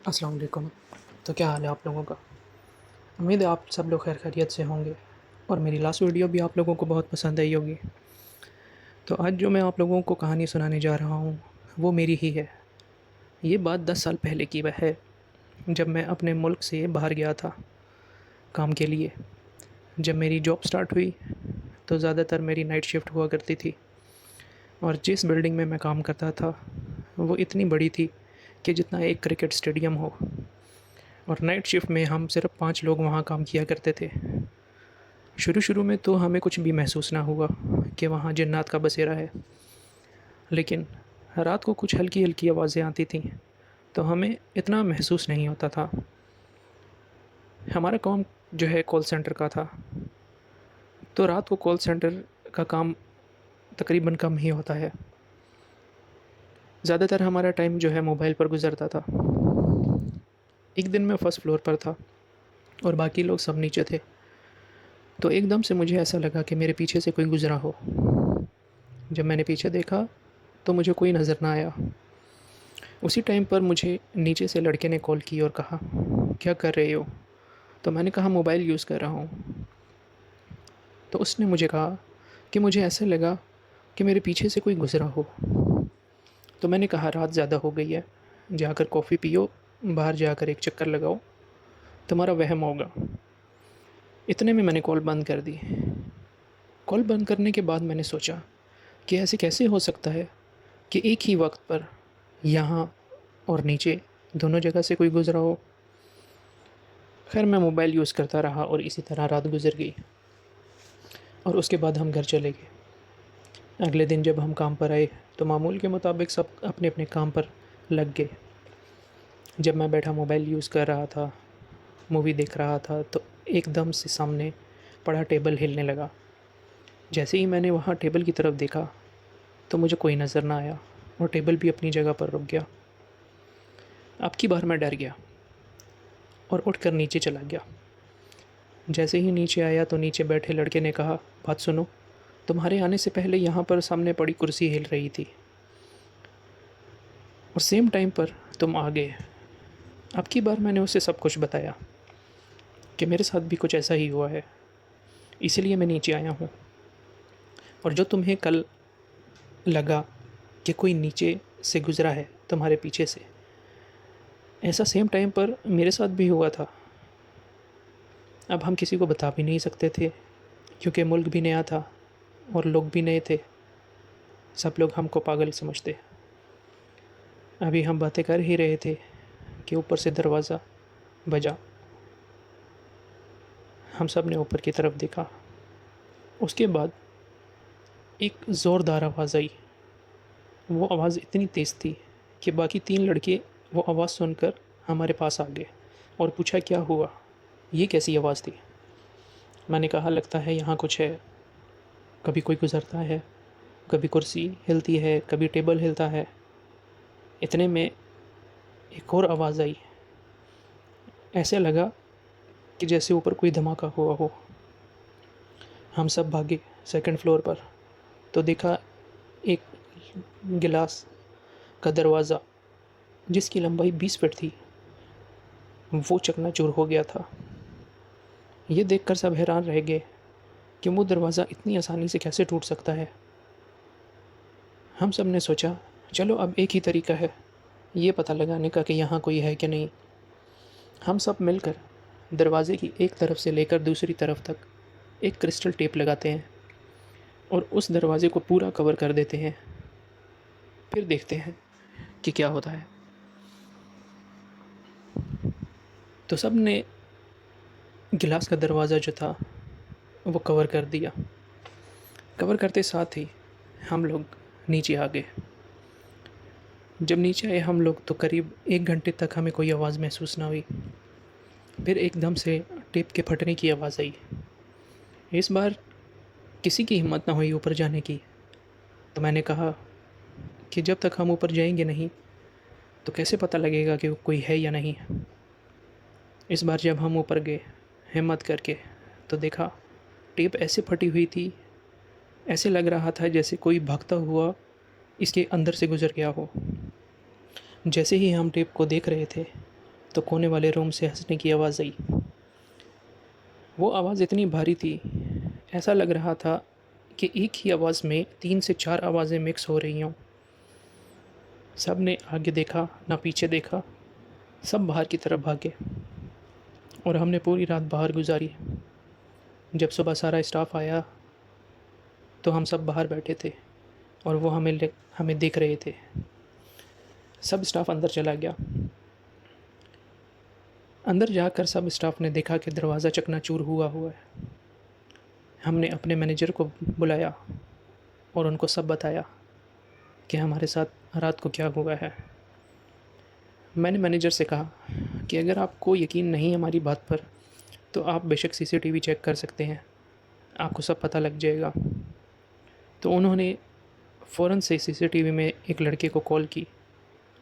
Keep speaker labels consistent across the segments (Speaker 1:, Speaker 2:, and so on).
Speaker 1: अस्सलाम वालेकुम। तो क्या हाल है आप लोगों का? उम्मीद है आप सब लोग खैर खैरियत से होंगे और मेरी लास्ट वीडियो भी आप लोगों को बहुत पसंद आई होगी। तो आज जो मैं आप लोगों को कहानी सुनाने जा रहा हूँ, वो मेरी ही है। ये बात 10 साल पहले की वह है, जब मैं अपने मुल्क से बाहर गया था काम के लिए। जब मेरी जॉब स्टार्ट हुई, तो ज़्यादातर मेरी नाइट शिफ्ट हुआ करती थी और जिस बिल्डिंग में मैं काम करता था, वो इतनी बड़ी थी कि जितना एक क्रिकेट स्टेडियम हो। और नाइट शिफ्ट में हम सिर्फ 5 लोग वहाँ काम किया करते थे। शुरू-शुरू में तो हमें कुछ भी महसूस ना हुआ कि वहाँ जिन्नात का बसेरा है। लेकिन रात को कुछ हल्की-हल्की आवाज़ें आती थीं, तो हमें इतना महसूस नहीं होता था। हमारा काम जो है कॉल सेंटर का था, तो रात को कॉल सेंटर का काम तकरीबन कम ही होता है। ज़्यादातर हमारा टाइम जो है मोबाइल पर गुज़रता था। एक दिन मैं फर्स्ट फ्लोर पर था और बाकी लोग सब नीचे थे। तो एकदम से मुझे ऐसा लगा कि मेरे पीछे से कोई गुज़रा हो। जब मैंने पीछे देखा, तो मुझे कोई नज़र ना आया। उसी टाइम पर मुझे नीचे से लड़के ने कॉल की और कहा, क्या कर रहे हो? तो मैंने कहा मोबाइल यूज़ कर रहा हूँ। तो उसने मुझे कहा कि मुझे ऐसा लगा कि मेरे पीछे से कोई गुज़रा हो। तो मैंने कहा रात ज़्यादा हो गई है, जाकर कॉफ़ी पियो, बाहर जाकर एक चक्कर लगाओ, तुम्हारा वहम होगा। इतने में मैंने कॉल बंद कर दी। कॉल बंद करने के बाद मैंने सोचा कि ऐसे कैसे हो सकता है कि एक ही वक़्त पर यहाँ और नीचे दोनों जगह से कोई गुज़रा हो। खैर मैं मोबाइल यूज़ करता रहा और इसी तरह रात गुज़र गई और उसके बाद हम घर चले गए। अगले दिन जब हम काम पर आए, तो मामूल के मुताबिक सब अपने-अपने काम पर लग गए। जब मैं बैठा मोबाइल यूज़ कर रहा था, मूवी देख रहा था, तो एकदम से सामने पड़ा टेबल हिलने लगा। जैसे ही मैंने वहाँ टेबल की तरफ देखा, तो मुझे कोई नज़र ना आया और टेबल भी अपनी जगह पर रुक गया। अब की बार मैं डर गया और उठकर नीचे चला गया। जैसे ही नीचे आया तो नीचे बैठे लड़के ने कहा, बात सुनो, तुम्हारे आने से पहले यहाँ पर सामने पड़ी कुर्सी हिल रही थी और सेम टाइम पर तुम आ गए। अब की बार मैंने उसे सब कुछ बताया कि मेरे साथ भी कुछ ऐसा ही हुआ है, इसीलिए मैं नीचे आया हूँ। और जो तुम्हें कल लगा कि कोई नीचे से गुज़रा है तुम्हारे पीछे से, ऐसा सेम टाइम पर मेरे साथ भी हुआ था। अब हम किसी को बता भी नहीं सकते थे, क्योंकि मुल्क भी नया था और लोग भी नए थे। सब लोग हमको पागल समझते। अभी हम बातें कर ही रहे थे कि ऊपर से दरवाज़ा बजा। हम सब ने ऊपर की तरफ देखा। उसके बाद एक ज़ोरदार आवाज़ आई। वो आवाज़ इतनी तेज़ थी कि बाकी 3 लड़के वो आवाज़ सुनकर हमारे पास आ गए और पूछा क्या हुआ? ये कैसी आवाज़ थी? मैंने कहा लगता है यहाँ कुछ है। कभी कोई गुज़रता है, कभी कुर्सी हिलती है, कभी टेबल हिलता है। इतने में एक और आवाज़ आई। ऐसे लगा कि जैसे ऊपर कोई धमाका हुआ हो। हम सब भागे सेकंड फ्लोर पर, तो देखा एक गिलास का दरवाज़ा जिसकी लंबाई 20 फीट थी, वो चकनाचूर हो गया था। ये देखकर सब हैरान रह गए कि वो दरवाज़ा इतनी आसानी से कैसे टूट सकता है। हम सब ने सोचा चलो अब एक ही तरीका है ये पता लगाने का कि यहाँ कोई है कि नहीं। हम सब मिलकर दरवाज़े की एक तरफ से लेकर दूसरी तरफ तक एक क्रिस्टल टेप लगाते हैं और उस दरवाज़े को पूरा कवर कर देते हैं। फिर देखते हैं कि क्या होता है। तो सब ने गिलास का दरवाज़ा जो था वो कवर कर दिया। कवर करते साथ ही हम लोग नीचे आ गए। जब नीचे आए हम लोग तो करीब 1 घंटे तक हमें कोई आवाज़ महसूस ना हुई। फिर एकदम से टेप के फटने की आवाज़ आई। इस बार किसी की हिम्मत ना हुई ऊपर जाने की। तो मैंने कहा कि जब तक हम ऊपर जाएंगे नहीं, तो कैसे पता लगेगा कि कोई है या नहीं। इस बार जब हम ऊपर गए हिम्मत करके, तो देखा टेप ऐसे फटी हुई थी, ऐसे लग रहा था जैसे कोई भागता हुआ इसके अंदर से गुज़र गया हो। जैसे ही हम टेप को देख रहे थे, तो कोने वाले रूम से हंसने की आवाज़ आई। वो आवाज़ इतनी भारी थी, ऐसा लग रहा था कि एक ही आवाज़ में 3 से 4 आवाज़ें मिक्स हो रही हों। सब ने आगे देखा, ना पीछे देखा, सब बाहर की तरफ भागे और हमने पूरी रात बाहर गुजारी। जब सुबह सारा स्टाफ आया तो हम सब बाहर बैठे थे और वो हमें देख रहे थे। सब स्टाफ अंदर चला गया। अंदर जाकर सब स्टाफ ने देखा कि दरवाज़ा चकनाचूर हुआ हुआ है। हमने अपने मैनेजर को बुलाया और उनको सब बताया कि हमारे साथ रात को क्या हुआ है। मैंने मैनेजर से कहा कि अगर आपको यकीन नहीं है हमारी बात पर, तो आप बेशक सीसीटीवी चेक कर सकते हैं, आपको सब पता लग जाएगा। तो उन्होंने फ़ौरन से सीसीटीवी में एक लड़के को कॉल की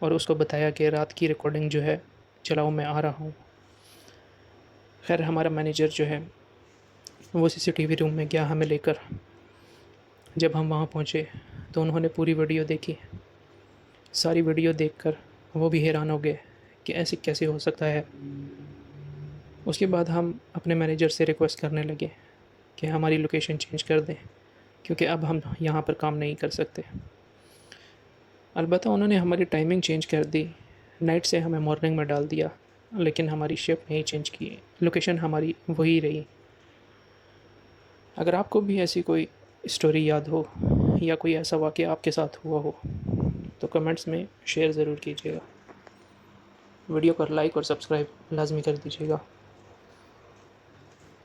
Speaker 1: और उसको बताया कि रात की रिकॉर्डिंग जो है चलाओ, मैं आ रहा हूँ। खैर हमारा मैनेजर जो है वो सीसीटीवी रूम में गया हमें लेकर। जब हम वहाँ पहुँचे तो उन्होंने पूरी वीडियो देखी। सारी वीडियो देखकर वो भी हैरान हो गए कि ऐसे कैसे हो सकता है। उसके बाद हम अपने मैनेजर से रिक्वेस्ट करने लगे कि हमारी लोकेशन चेंज कर दें, क्योंकि अब हम यहाँ पर काम नहीं कर सकते। अलबत्ता उन्होंने हमारी टाइमिंग चेंज कर दी, नाइट से हमें मॉर्निंग में डाल दिया, लेकिन हमारी शिफ्ट नहीं चेंज की, लोकेशन हमारी वही रही। अगर आपको भी ऐसी कोई स्टोरी याद हो या कोई ऐसा वाक़या आपके साथ हुआ हो तो कमेंट्स में शेयर ज़रूर कीजिएगा। वीडियो पर लाइक और सब्सक्राइब लाजमी कर दीजिएगा।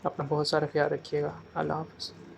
Speaker 1: अपना बहुत सारा ख्याल रखिएगा। अल्लाह हाफ़िज़।